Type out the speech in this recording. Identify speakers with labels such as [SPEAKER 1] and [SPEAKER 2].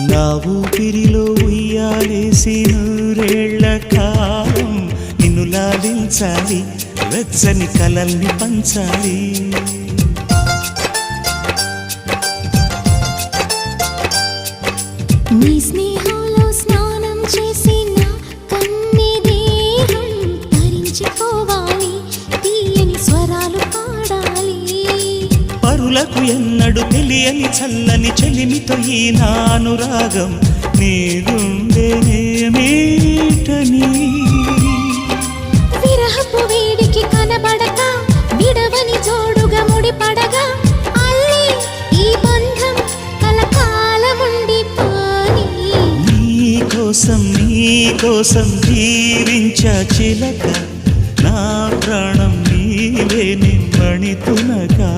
[SPEAKER 1] నా ఊపిరిలో ఉయ్యాలేసి నూరేళ్ల కాలం నిన్ను లాలించాలి, వెచ్చని కలల్ని పంచాలి.
[SPEAKER 2] నీ స్నేహంలో స్నానం చేసి నా కన్ని దేహం తరించిపోవాలి, తీయని స్వరాలు పాడాలి.
[SPEAKER 1] పరులకు ఎన్నడు తెలియని చల్లని చెలిమితో ఈ నా అనురాగం నీ గుండెనేమీటని.
[SPEAKER 2] విరహపు వేడికి కనబడక విడవని జోడుగా ముడిపడగా అల్లే ఈ బంధం కలకాలముండిపోని.
[SPEAKER 1] నీకోసం జీవించా చిలక, నా ప్రాణం నీవే నిమ్మణి తునగా.